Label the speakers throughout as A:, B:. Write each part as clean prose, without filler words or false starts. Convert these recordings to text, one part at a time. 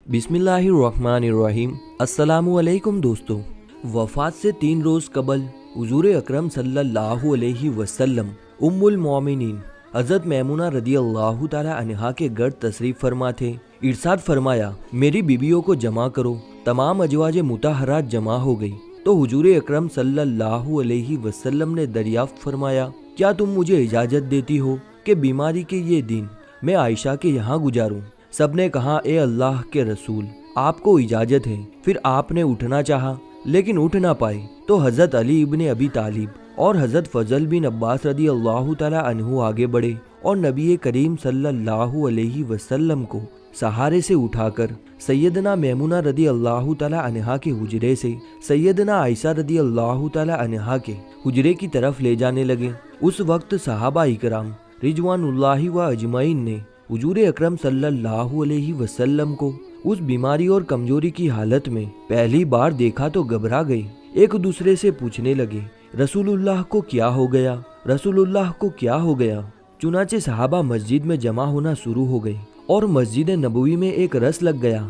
A: बिस्मिल्लाहिर्रहमानिर्रहीम। अस्सलामुअलैकुम दोस्तों। वफ़ात से 3 रोज़ कबल हुज़ूर अकरम सल्लल्लाहु अलैहि वसल्लम उम्मुल मोमिनीन हज़रत मैमुना रदियल्लाहु ताला अन्हा के घर तशरीफ़ फरमा थे। इरशाद फरमाया, मेरी बीबियों को जमा करो। तमाम अजवाज मुताहरात जमा हो गई तो हुज़ूर अकरम सल्लल्लाहु अलैहि वसल्लम ने दरियाफ्त फरमाया, क्या तुम मुझे इजाज़त देती हो कि बीमारी के ये दिन मैं आयशा के यहाँ गुजारूं? सबने कहा, ए अल्लाह के रसूल, आपको इजाजत है। फिर आपने उठना चाहा लेकिन उठ ना पाए तो हजरत अली इब्ने अबी तालिब और हजरत फजल बिन अब्बास रदी अल्लाह ताला अन्हु आगे बढ़े और नबी करीम सल्लल्लाहु अलैहि वसल्लम को सहारे से उठाकर सैयदना मैमुना रदी अल्लाह ताला अन्हा के हुजरे से सैयदना आयशा रदी अल्लाह ताला अन्हा के हुजरे की तरफ ले जाने लगे। उस वक्त सहाबा इकराम रिजवानुल्लाहि व अजमईन ने हुजूर अकरम सल्लल्लाहु अलैहि वसल्लम को उस बीमारी और कमजोरी की हालत में पहली बार देखा तो घबरा गए। एक दूसरे से पूछने लगे, रसूलुल्लाह को क्या हो गया, रसूलुल्लाह को क्या हो गया। चुनाचे सहाबा मस्जिद में जमा होना शुरू हो गए और मस्जिद नबवी में एक रस लग गया।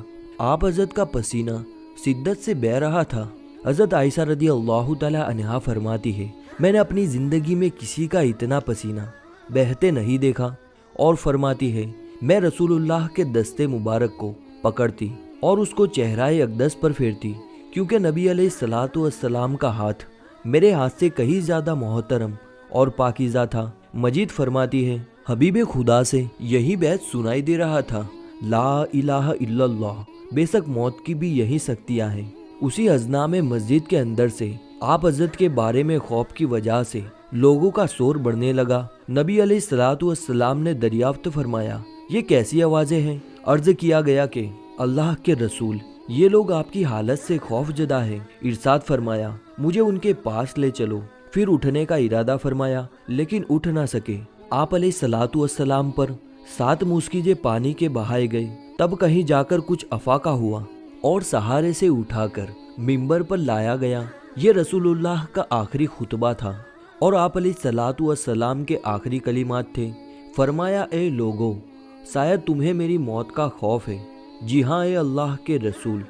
A: आप हजरत का पसीना शिद्दत से बह रहा था। हजरत आयशा रदी अल्लाह ताला अन्हा फरमाती है, मैंने अपनी जिंदगी में किसी का इतना पसीना बहते नहीं देखा। और फरमाती है, मैं रसूलुल्लाह के दस्ते मुबारक को पकड़ती और उसको चेहराए अक़दस पर फेरती, क्योंकि नबी अलैहिस्सलातु वस्सलाम का हाथ मेरे हाथ से कहीं ज़्यादा मोहतरम और पाकीज़ा था। मजीद फरमाती है, हबीब खुदा से यही बैत सुनाई दे रहा था, ला इलाहा इल्लल्लाह, बेशक मौत की भी यही शक्तियाँ हैं। उसी अज़ना में मस्जिद के अंदर से आप हज़रत के बारे में खौफ की वजह से लोगों का शोर बढ़ने लगा। नबी अलैहिस्सलातु वस्सलाम ने दरियाफ्त फरमाया, ये कैसी आवाज़ें हैं? अर्ज किया गया कि अल्लाह के रसूल, ये लोग आपकी हालत से खौफ जदा है। इरशाद फरमाया, मुझे उनके पास ले चलो। फिर उठने का इरादा फरमाया लेकिन उठ ना सके। आप अलैहिस्सलातु वस्सलाम पर 7 मुस्किजे पानी के बहाए गए। तब कहीं जाकर कुछ अफाका हुआ और सहारे से उठाकर मिंबर पर लाया गया। ये रसूलुल्लाह का आखिरी खुतबा था और आप अलैहिस्सलातु वस्सलाम के आखिरी कलिमात थे। फरमाया, ए लोगो, शायद तुम्हें मेरी मौत का खौफ है। जी हाँ ए अल्लाह के रसूल।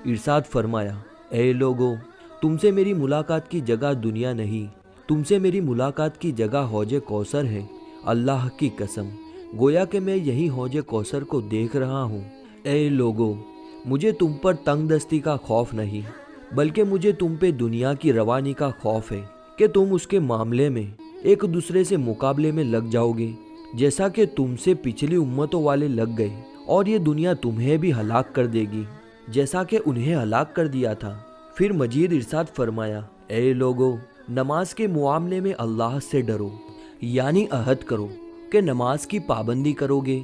A: इरशाद फरमाया, ए लोगो, तुमसे मेरी मुलाकात की जगह दुनिया नहीं, तुमसे मेरी मुलाकात की जगह हौज कौसर है। अल्लाह की कसम, गोया कि मैं यही हौज कौसर को देख रहा हूँ। ए लोगो, मुझे तुम पर तंग दस्ती का खौफ नहीं, बल्कि मुझे तुम पे दुनिया की रवानी का खौफ है कि तुम उसके मामले में एक दूसरे से मुकाबले में लग जाओगे, जैसा कि तुमसे पिछली उम्मतों वाले लग गए, और ये दुनिया तुम्हें भी हलाक कर देगी जैसा कि उन्हें हलाक कर दिया था। फिर मजीद इरशाद फरमाया, ए लोगो, नमाज के मामले में अल्लाह से डरो, यानी अहद करो कि नमाज की पाबंदी करोगे,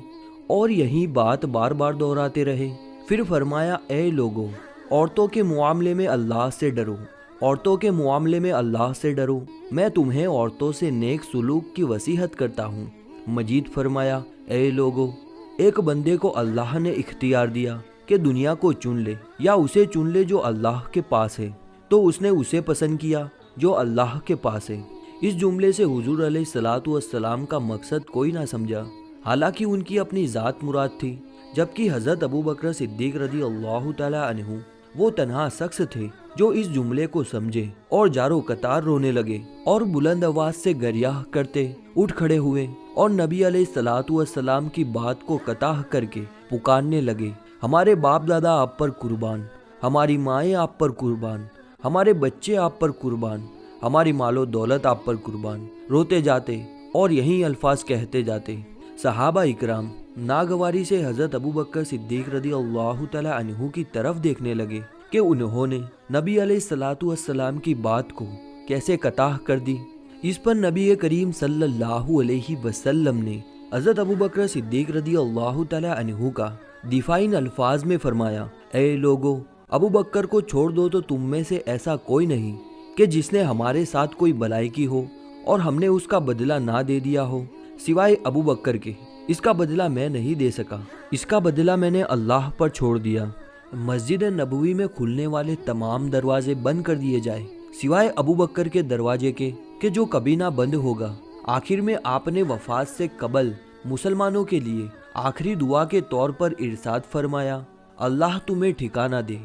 A: और यही बात बार बार दोहराते रहे। फिर फरमाया, ए लोगो, औरतों के मामले में अल्लाह से डरो, औरतों के मामले में अल्लाह से डरो, मैं तुम्हें औरतों से नेक सुलूक की वसीहत करता हूँ। मजीद फरमाया, ए लोगो, एक बंदे को अल्लाह ने इख्तियार दिया कि दुनिया को चुन ले या उसे चुन ले जो अल्लाह के पास है, तो उसने उसे पसंद किया जो अल्लाह के पास है। इस जुमले से हुजूर अलैहिस्सलातु वस्सलाम का मकसद कोई ना समझा, हालांकि उनकी अपनी ज़ात मुराद थी, जबकि हज़रत अबू बकर सिद्दीक रदी अल्लाह ताला अन्हु वो तन्हा शख्स थे जो इस जुमले को समझे और जारो कतार रोने लगे और बुलंद आवाज से गरियाह करते उठ खड़े हुए और नबी अलैहिस्सलातु वस्सलाम की बात को कताह करके पुकारने लगे, हमारे बाप दादा आप पर कुर्बान, हमारी माएँ आप पर कुर्बान, हमारे बच्चे आप पर कुर्बान, हमारी मालो दौलत आप पर कुर्बान। रोते जाते और यही अल्फाज कहते जाते। सहाबा इकराम नागवारी से हज़रत अबू बकर सिद्दीक रदी अल्लाह ताला अन्हु की तरफ देखने लगे कि उन्होंने नबी अलैहिस्सलातु वस्सलाम की बात को कैसे कताह कर दी। इस पर नबी करीम सल्लल्लाहु अलैहि वसल्लम ने हज़रत अबू बकर सिद्दीक रदी अल्लाह ताला अन्हु का दिफाइन अल्फाज में फरमाया, ए लोगो, अबू बकर को छोड़ दो तो तुम में से ऐसा कोई नहीं कि जिसने हमारे साथ कोई भलाई की हो और हमने उसका बदला ना दे दिया हो, सिवाय अबू बकर के। इसका बदला मैं नहीं दे सका, इसका बदला मैंने अल्लाह पर छोड़ दिया। मस्जिद नबवी में खुलने वाले तमाम दरवाजे बंद कर दिए जाए, सिवाय अबू बकर के दरवाजे के कि जो कभी ना बंद होगा। आखिर में आपने वफात से कबल मुसलमानों के लिए आखिरी दुआ के तौर पर इरशाद फरमाया, اللہ تمہیں ٹھکانہ دے،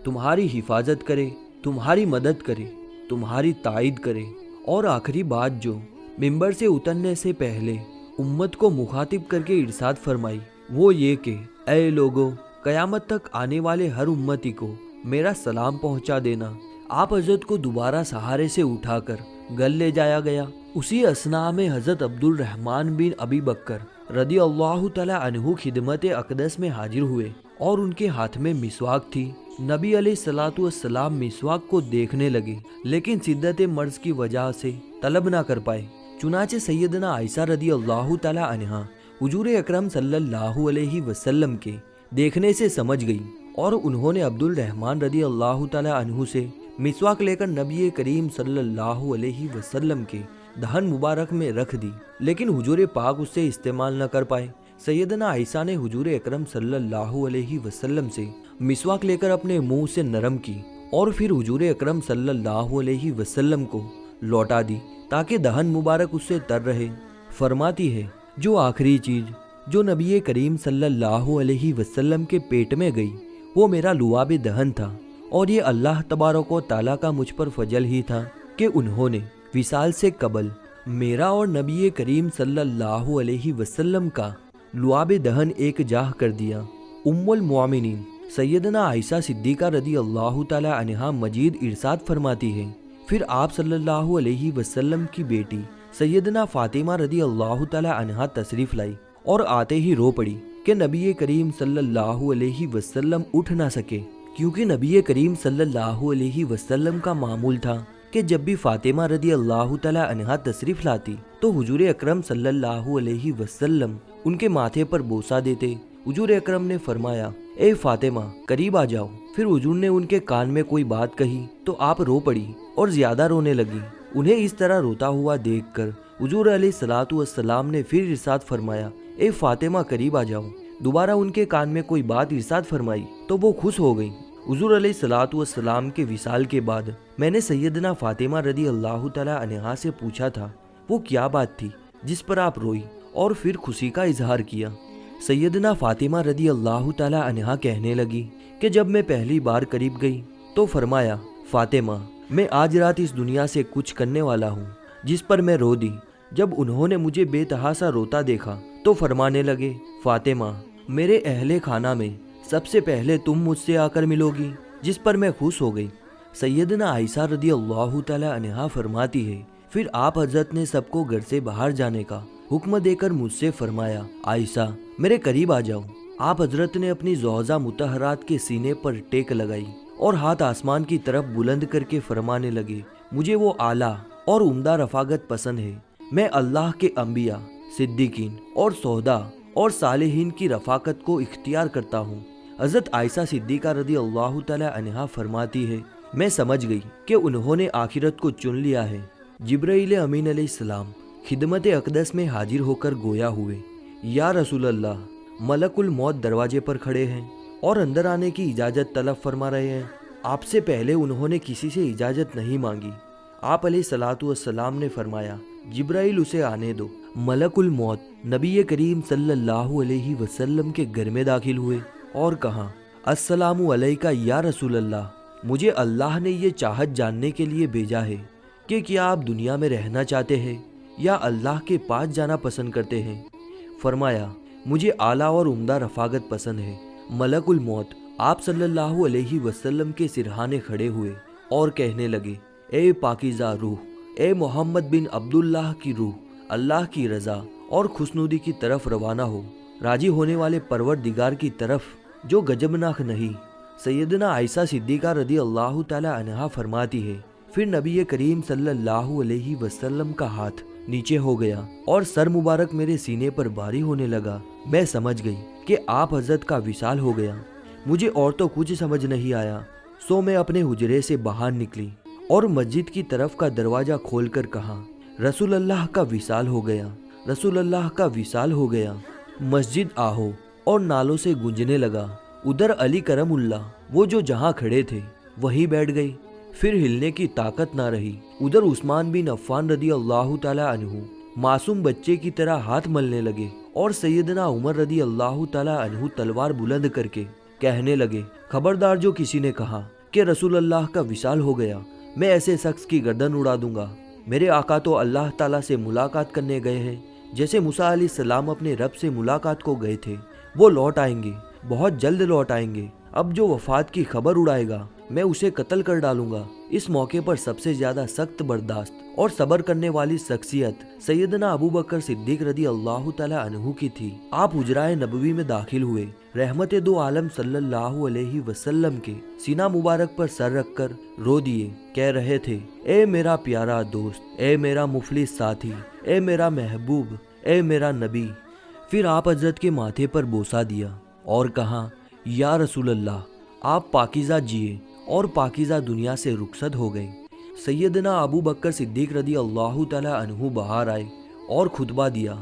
A: تمہاری حفاظت کرے، تمہاری مدد کرے، تمہاری تائید کرے۔ اور آخری بات جو ممبر سے اترنے سے پہلے امت کو مخاطب کر کے ارشاد فرمائی وہ یہ کہ اے لوگو، قیامت تک آنے والے ہر امتی کو میرا سلام پہنچا دینا۔ آپ حضرت کو دوبارہ سہارے سے اٹھا کر گل لے جایا گیا۔ اسی اثناء میں حضرت عبد الرحمن بن ابی بکر رضی اللہ تعالی عنہ خدمت اقدس میں حاضر ہوئے اور ان کے ہاتھ میں مسواک تھی۔ نبی علیہ الصلوۃ والسلام مسواک کو دیکھنے لگے لیکن شدت مرض کی وجہ سے طلب نہ کر پائے۔ چنانچہ سیدنا عائشہ رضی اللہ تعالی عنہا حضور اکرم صلی اللہ علیہ وسلم کے دیکھنے سے سمجھ گئی اور انہوں نے عبد الرحمن رضی اللہ تعالی عنہ سے مسواک لے کر نبی کریم صلی اللہ علیہ وسلم کے دہن مبارک میں رکھ دی، لیکن حضور پاک اس سے استعمال نہ کر پائے۔ سیدنا عائشہ نے حضور اکرم صلی اللہ علیہ وسلم سے مسواک لے کر اپنے منہ سے نرم کی اور پھر حضور اکرم صلی اللہ علیہ وسلم کو لوٹا دی تاکہ دہن مبارک اس سے تر رہے۔ فرماتی ہے جو آخری چیز جو نبی کریم صلی اللہ علیہ وسلم کے پیٹ میں گئی وہ میرا لعاب دہن تھا، اور یہ اللہ تبارک و تعالیٰ کا مجھ پر فضل ہی تھا کہ انہوں نے وصال سے قبل میرا اور نبی کریم صلی اللہ علیہ وسلم کا لعاب دہن ایک جاہ کر دیا۔ ام المؤمنین سیدنا عائشہ صدیقہ رضی اللہ تعالی عنہا مجید ارشاد فرماتی ہے پھر آپ صلی اللہ علیہ وسلم کی بیٹی سیدنا فاطمہ رضی اللہ تعالی عنہا تشریف لائی اور آتے ہی رو پڑی کہ نبی کریم صلی اللہ علیہ وسلم اٹھ نہ سکے، کیونکہ نبی کریم صلی اللہ علیہ وسلم کا معمول تھا کہ جب بھی فاطمہ رضی اللہ تعالی عنہا تشریف لاتی تو حضور اکرم صلی اللہ علیہ وسلم ان کے ماتھے پر بوسہ دیتے۔ حضور اکرم نے فرمایا اے فاطمہ قریب آ جاؤ۔ پھر حضور نے ان کے کان میں کوئی بات کہی تو آپ رو پڑی اور زیادہ رونے لگی۔ انہیں اس طرح روتا ہوا دیکھ کر حضور علیہ الصلوۃ والسلام نے پھر ارشاد فرمایا اے فاطمہ قریب آ جاؤ۔ دوبارہ ان کے کان میں کوئی بات ارشاد فرمائی تو وہ خوش ہو گئی۔ حضور علیہ الصلوۃ والسلام کے وصال کے بعد میں نے سیدنا فاطمہ رضی اللہ تعالی عنہا سے پوچھا تھا وہ کیا بات تھی جس پر آپ روئی اور پھر خوشی کا اظہار کیا۔ سیدنا فاطمہ رضی اللہ تعالی عنہا کہنے لگی کہ جب میں پہلی بار قریب گئی تو فرمایا فاطمہ میں آج رات اس دنیا سے کچھ کرنے والا ہوں، جس پر میں رو دی۔ جب انہوں نے مجھے بے تحاشا روتا دیکھا تو فرمانے لگے فاطمہ میرے اہل خانہ میں سب سے پہلے تم مجھ سے آ کر ملو گی، جس پر میں خوش ہو گئی۔ سیدنا عائشہ رضی اللہ تعالی عنہا فرماتی ہے پھر آپ حضرت نے سب کو گھر سے باہر جانے کا حکم دے کر مجھ سے فرمایا عائشہ میرے قریب آ جاؤ۔ آپ حضرت نے اپنی زوزہ مطہرات کے سینے پر ٹیک لگائی اور ہاتھ آسمان کی طرف بلند کر کے فرمانے لگے مجھے وہ اعلیٰ اور عمدہ رفاقت پسند ہے۔ میں اللہ کے انبیاء، صدیقین اور شہداء اور صالحین کی رفاقت کو اختیار کرتا ہوں۔ حضرت عائشہ صدیقہ رضی اللہ تعالی عنہا فرماتی ہے میں سمجھ گئی کہ انہوں نے آخرت کو چن لیا ہے۔ جبرائیل امین علیہ السلام خدمت اقدس میں حاضر ہو کر گویا ہوئے یا رسول اللہ ملک الموت دروازے پر کھڑے ہیں اور اندر آنے کی اجازت طلب فرما رہے ہیں۔ آپ سے پہلے انہوں نے کسی سے اجازت نہیں مانگی۔ آپ علیہ الصلوۃ والسلام نے فرمایا جبرائیل اسے آنے دو۔ ملک الموت نبی کریم صلی اللہ علیہ وسلم کے گھر میں داخل ہوئے اور کہا السلام علیکہ یا رسول اللہ، مجھے اللہ نے یہ چاہت جاننے کے لیے بھیجا ہے کہ کیا آپ دنیا میں رہنا چاہتے ہیں یا اللہ کے پاس جانا پسند کرتے ہیں؟ فرمایا مجھے اعلیٰ اور عمدہ رفاقت پسند ہے۔ ملک الموت آپ صلی اللہ علیہ وسلم کے سرہانے کھڑے ہوئے اور کہنے لگے اے پاکیزہ روح، اے محمد بن عبداللہ کی روح، اللہ کی رضا اور خوشنودی کی طرف روانہ ہو، راضی ہونے والے پروردگار کی طرف جو گجبناک نہیں۔ سیدنا عائشہ صدیقہ رضی اللہ تعالی عنہا فرماتی ہے پھر نبی کریم صلی اللہ علیہ وسلم کا ہاتھ نیچے ہو گیا اور سر مبارک میرے سینے پر بھاری ہونے لگا۔ میں سمجھ گئی کہ آپ حضرت کا وصال ہو گیا۔ مجھے اور تو کچھ سمجھ نہیں آیا، سو میں اپنے حجرے سے باہر نکلی اور مسجد کی طرف کا دروازہ کھول کر کہا رسول اللہ کا وصال ہو گیا، رسول اللہ کا وصال ہو گیا۔ مسجد آہو اور نالوں سے گونجنے لگا۔ ادھر علی کرم اللہ وہ جو جہاں کھڑے تھے وہیں بیٹھ گئی، پھر ہلنے کی طاقت نہ رہی۔ ادھر عثمان بن عفان رضی اللہ تعالی عنہ معصوم بچے کی طرح ہاتھ ملنے لگے اور سیدنا عمر رضی اللہ تعالی عنہ تلوار بلند کر کے कहने लगे, खबरदार जो किसी ने कहा कि रसूल अल्लाह का विसाल हो गया, मैं ऐसे शख्स की गर्दन उड़ा दूंगा। मेरे आका तो अल्लाह ताला से मुलाकात करने गए हैं, जैसे मूसा अलैहिस्सलाम अपने रब से मुलाकात को गए थे। वो लौट आएंगे, बहुत जल्द लौट आएंगे। अब जो वफात की खबर उड़ाएगा मैं उसे कत्ल कर डालूंगा। इस मौके पर सबसे ज्यादा सख्त बर्दाश्त और सब्र करने वाली शख्सियत सैयदना अबू बकर सिद्दीक रदी अल्लाह तआला अन्हु की थी। आप हुजराए नबवी में दाखिल हुए, रहमते दो आलम सल्लल्लाहु अलैहि वसल्लम के सीना मुबारक पर सर रखकर रो दिए। कह रहे थे, ए मेरा प्यारा दोस्त, ए मेरा मुफलिस साथी, ए मेरा महबूब, ए मेरा नबी। फिर आप हजरत के माथे पर बोसा दिया और कहा, या रसूल अल्लाह, आप पाकीज़ा जिए और पाकीज़ा दुनिया से रुखसत हो गए। सैयदना अबू बकर सिद्दीक रदी अल्लाह तआला अन्हु बाहर आए और खुतबा दिया,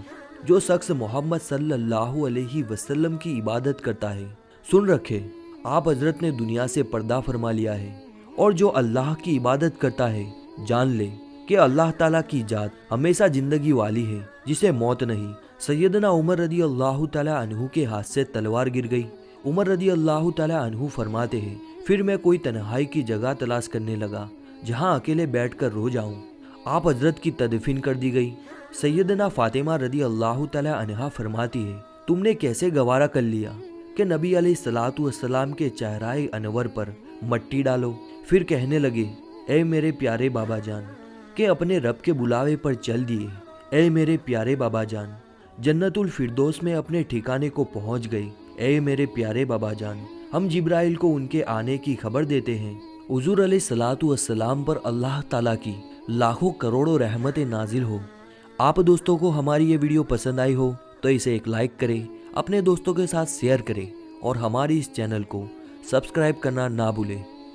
A: जो शख्स मोहम्मद सल्लल्लाहु अलैहि वसल्लम की इबादत करता है, सुन रखे, आप हजरत ने दुनिया से पर्दा फरमा लिया है। और जो अल्लाह की इबादत करता है, जान ले कि अल्लाह ताला की जात हमेशा जिंदगी वाली है, जिसे मौत नहीं। सैयदना उमर रदी अल्लाह तआला अन्हु के हाथ से तलवार गिर गई। उमर रदी अल्लाह तआला अन्हु फरमाते हैं, फिर मैं कोई तन्हाई की जगह तलाश करने लगा जहां अकेले बैठकर रो जाऊं। आप हजरत की तदफीन कर दी गई। सैयदना फातिमा रदी अल्लाह तआला अन्हा फरमाती है, तुमने कैसे गवारा कर लिया कि नबी अलैहिस्सलातु वस्सलाम के चेहराए अनवर पर मट्टी डालो। फिर कहने लगे, ए मेरे प्यारे बाबा जान, कि अपने रब के बुलावे पर चल दिए। ए मेरे प्यारे बाबा जान, जन्नतुल फिरदौस में अपने ठिकाने को पहुंच गए। ए मेरे प्यारे बाबा जान, हम जिब्राइल को उनके आने की खबर देते हैं। हुजूर अलैहिस्सलातु वस्सलाम पर अल्लाह ताला की लाखों करोड़ों रहमतें नाजिल हो। आप दोस्तों को हमारी ये वीडियो पसंद आई हो तो इसे एक लाइक करें, अपने दोस्तों के साथ शेयर करें और हमारी इस चैनल को सब्सक्राइब करना ना भूलें।